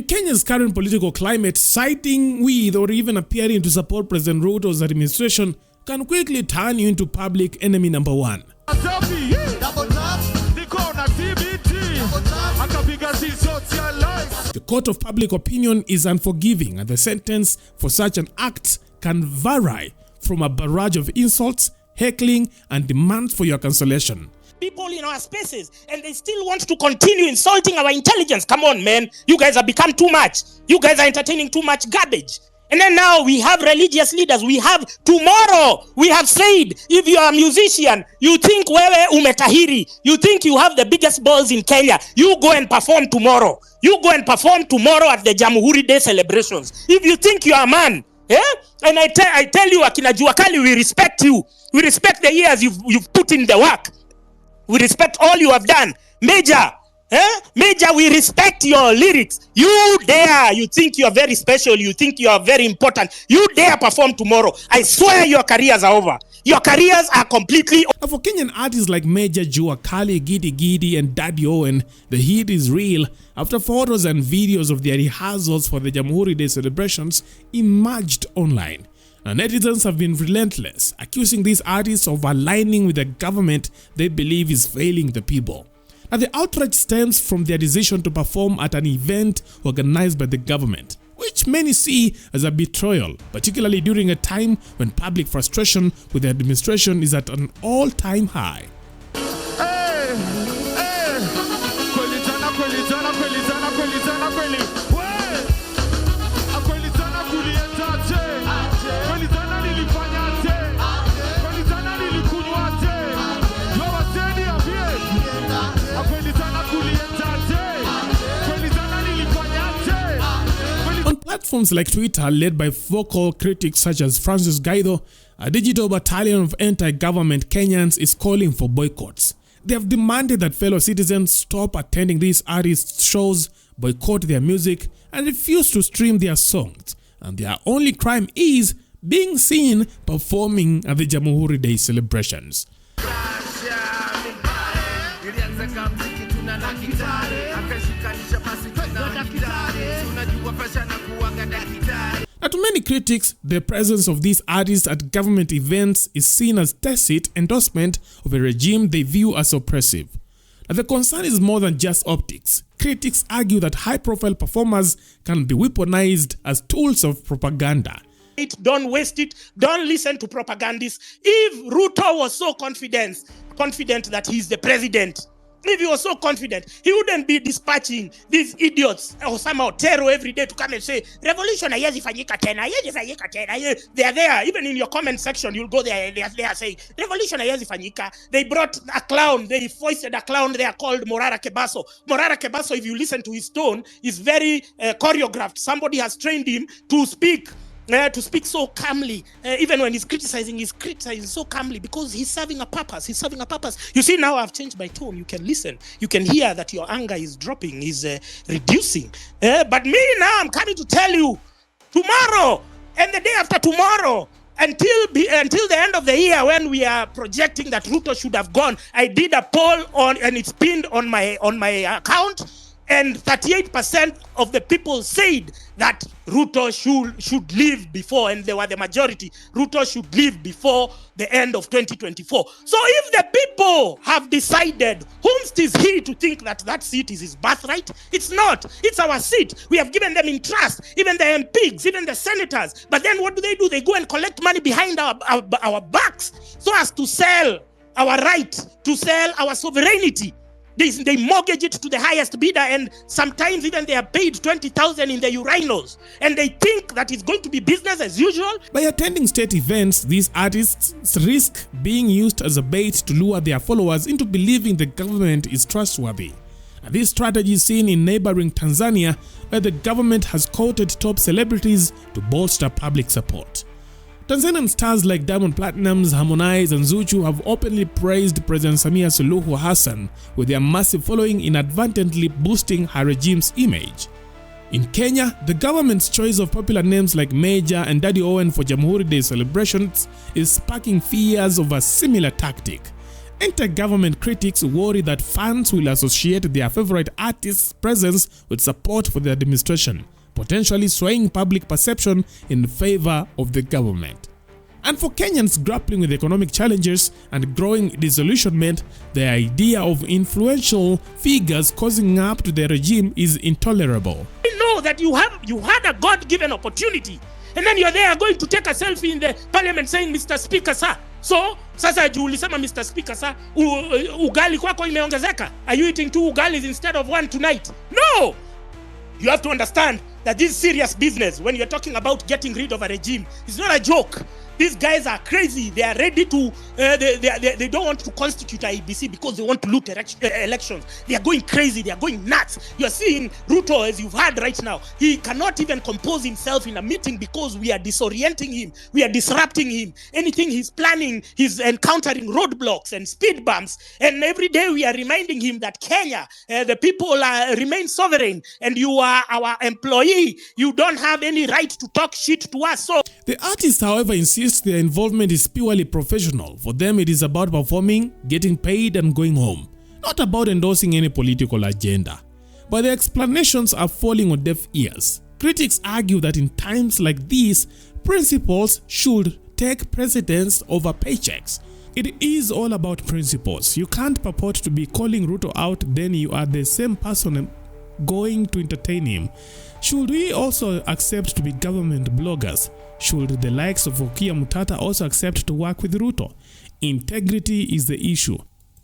Kenya's current political climate, siding with or even appearing to support President Ruto's administration can quickly turn you into public enemy number one. The court of public opinion is unforgiving, and the sentence for such an act can vary from a barrage of insults, heckling, and demands for your cancellation. People in our spaces, and they still want to continue insulting our intelligence. Come on, man. You guys have become too much. You guys are entertaining too much garbage. And then now we have religious leaders. We have tomorrow. We have said, if you are a musician, you think wewe umetahiri, you think you have the biggest balls in Kenya, you go and perform tomorrow. You go and perform tomorrow at the Jamhuri Day celebrations. If you think you are a man, and I tell you, Akina Juakali, we respect you. We respect the years you've put in the work. We respect all you have done. Mejja, Mejja, we respect your lyrics. You dare, you think you are very special, you think you are very important. You dare perform tomorrow. I swear your careers are over. Your careers are completely over. For Kenyan artists like Mejja, Juakali, Gidi, and Daddy Owen, the heat is real after photos and videos of their rehearsals for the Jamhuri Day celebrations emerged online. And netizens have been relentless, accusing these artists of aligning with a government they believe is failing the people. Now, the outrage stems from their decision to perform at an event organized by the government, which many see as a betrayal, particularly during a time when public frustration with the administration is at an all-time high. Platforms like Twitter, led by vocal critics such as Francis Gaido, a digital battalion of anti-government Kenyans is calling for boycotts. They have demanded that fellow citizens stop attending these artists' shows, boycott their music, and refuse to stream their songs. And their only crime is being seen performing at the Jamhuri Day celebrations. Now, to many critics, the presence of these artists at government events is seen as tacit endorsement of a regime they view as oppressive. Now, the concern is more than just optics. Critics argue that high-profile performers can be weaponized as tools of propaganda. Don't waste it. Don't listen to propagandists. If Ruto was so confident that he's the president, if he was so confident, he wouldn't be dispatching these idiots or somehow terror every day to come and say, revolution, they are there. Even in your comment section, you'll go there, they are saying, revolution, they brought a clown, they foisted a clown there called Morara Kebaso. Morara Kebaso, if you listen to his tone, is very choreographed. Somebody has trained him to speak so calmly. Even when he's criticizing so calmly because he's serving a purpose. You see, now I've changed my tone. You can listen. You can hear that your anger is dropping, is reducing. But me now, I'm coming to tell you, tomorrow and the day after tomorrow, until the end of the year, when we are projecting that Ruto should have gone, I did a poll and it's pinned on my account. And 38% of the people said that Ruto should leave before, and they were the majority. Ruto should leave before the end of 2024. So if the people have decided, whom is he to think that seat is his birthright? It's not. It's our seat. We have given them in trust, even the MPs, even the senators. But then what do? They go and collect money behind our backs so as to sell our right, to sell our sovereignty. They mortgage it to the highest bidder, and sometimes even they are paid 20,000 in the urinals, and they think that it's going to be business as usual. By attending state events, these artists risk being used as a bait to lure their followers into believing the government is trustworthy. And this strategy is seen in neighboring Tanzania, where the government has courted top celebrities to bolster public support. Tanzanian stars like Diamond Platnumz, Harmonize, and Zuchu have openly praised President Samia Suluhu Hassan, with their massive following inadvertently boosting her regime's image. In Kenya, the government's choice of popular names like Mejja and Daddy Owen for Jamhuri Day celebrations is sparking fears of a similar tactic. Anti-government critics worry that fans will associate their favorite artists' presence with support for the administration, potentially swaying public perception in favor of the government. And for Kenyans grappling with economic challenges and growing disillusionment, the idea of influential figures causing up to the regime is intolerable. You know that you had a God-given opportunity, and then you're there going to take a selfie in the parliament saying, Mr. Speaker, sir. So, sasa juu ulisema Mr. Speaker, sir, ugali kwako imeongezeka. Are you eating 2 ugalis instead of 1 tonight? No! You have to understand that this is serious business. When you're talking about getting rid of a regime, it's not a joke. These guys are crazy. They are ready to, they don't want to constitute a IBC because they want to loot elections. They are going crazy. They are going nuts. You are seeing Ruto, as you've heard right now. He cannot even compose himself in a meeting because we are disorienting him. We are disrupting him. Anything he's planning, he's encountering roadblocks and speed bumps. And every day we are reminding him that Kenya, the people remain sovereign, and you are our employee. You don't have any right to talk shit to us. So the artists, however, insist their involvement is purely professional. For them, it is about performing, getting paid, and going home, not about endorsing any political agenda. But the explanations are falling on deaf ears. Critics argue that in times like these, principles should take precedence over paychecks. It is all about principles. You can't purport to be calling Ruto out, then you are the same person going to entertain him. Should we also accept to be government bloggers? Should the likes of Okia Mutata also accept to work with Ruto? Integrity is the issue.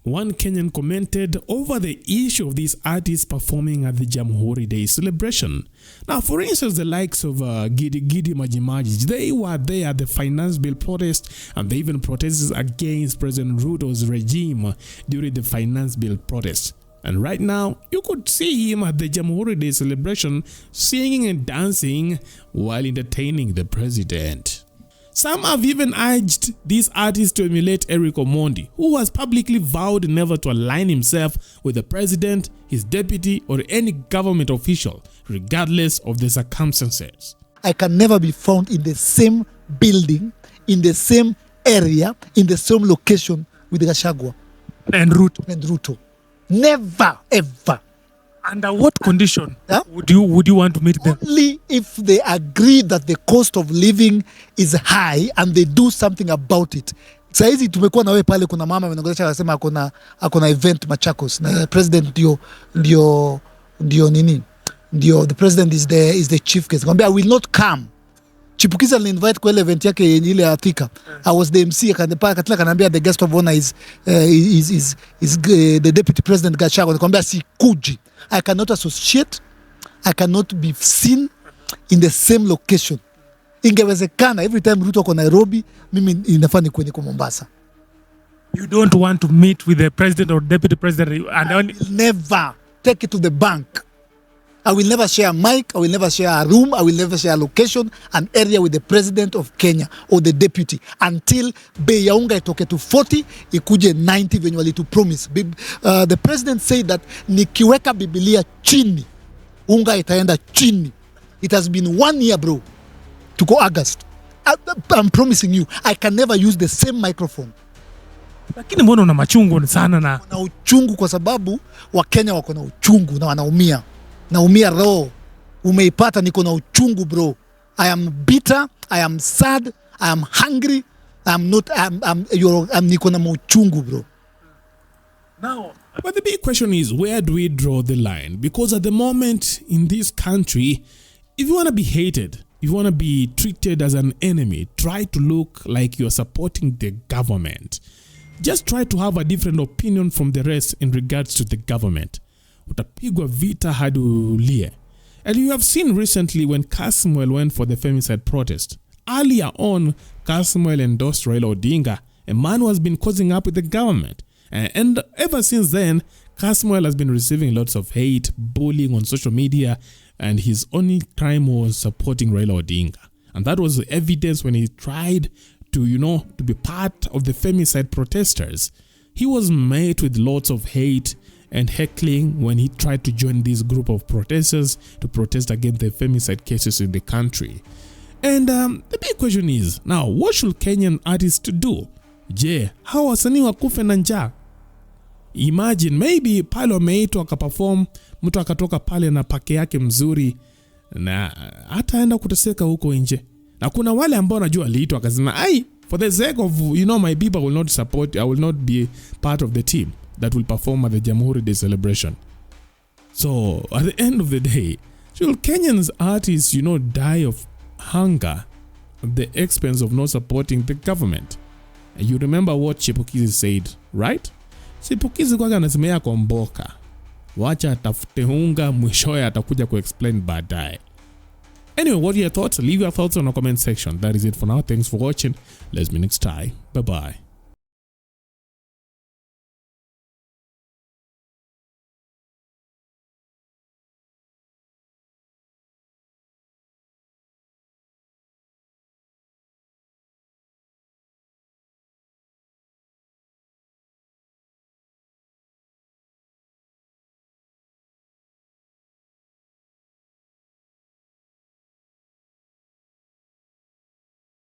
One Kenyan commented over the issue of these artists performing at the Jamhuri Day celebration. Now, for instance, the likes of Gidi Majimaji, they were there at the finance bill protest, and they even protested against President Ruto's regime during the finance bill protest. And right now, you could see him at the Jamhuri Day celebration singing and dancing while entertaining the president. Some have even urged these artists to emulate Eric Omondi, who has publicly vowed never to align himself with the president, his deputy, or any government official, regardless of the circumstances. I can never be found in the same building, in the same area, in the same location with Gachagua and Ruto. Never, ever. Under what condition would you want to meet them? Only if they agree that the cost of living is high and they do something about it. Saizi tumekuwa na wewe pale, kuna mama amenongelesha akasema akona event Machakos na president ndio the president is the chief guest. Ngambia I will not come. Chipukiza invite kwa event yake ile ya Thika. I was the MC, akataka kanambia the guest of honor is the deputy president Gachagua. Nikamwambia sikuji. I cannot associate, I cannot be seen in the same location. Ingewezekana every time Ruto kwa Nairobi, mimi inafaa nikuwe niko Mombasa. You don't want to meet with the president or deputy president? I will never take it to the bank. I will never share a mic, I will never share a room, I will never share a location, an area with the president of Kenya or the deputy until bei ya unga itoke to 40, ikuje 90 venye wali to promise. The president said that nikiweka Biblia chini, unga itaenda chini. It has been 1 year, bro, to go August. I'm promising you, I can never use the same microphone. Lakini mbona una machungu sana na uchungu kwa sababu Wakenya wako na uchungu na wanaumia. Naumia roho. Umeipata, niko na uchungu, bro. I am bitter, I am sad, I am hungry. Niko na uchungu, bro. Now, but the big question is, where do we draw the line? Because at the moment in this country, if you want to be hated, if you want to be treated as an enemy, try to look like you're supporting the government. Just try to have a different opinion from the rest in regards to the government. Utapigwa vita hadi ulie. And you have seen recently when Kasmuel went for the femicide protest. Earlier on, Kasmuel endorsed Raila Odinga, a man who has been causing up with the government. And ever since then, Kasmuel has been receiving lots of hate, bullying on social media, and his only crime was supporting Raila Odinga. And that was the evidence when he tried to be part of the femicide protesters. He was met with lots of hate and heckling when he tried to join this group of protesters to protest against the femicide cases in the country. And the big question is, now, what should Kenyan artists do? Je, hawa wasanii wakufe na njaa Imagine maybe pale wameitwa akaperform, mtu akatoka pale na pake yake mzuri na hataenda kuteseka huko nje. Na kuna wale ambao najua aliitwa akasema, "Ai, for the sake of, my people will not support, I will not be part of the team that will perform at the Jamhuri Day celebration." So at the end of the day, should Kenyans artists, die of hunger at the expense of not supporting the government? And you remember what Chipukizi said, right? Chipukizi kwa anasemea komboka, wacha atafute hunga, mwishoe atakuja ku-explain baadaye. Anyway, what are your thoughts? Leave your thoughts on the comment section. That is it for now. Thanks for watching. Let's meet next time. Bye bye.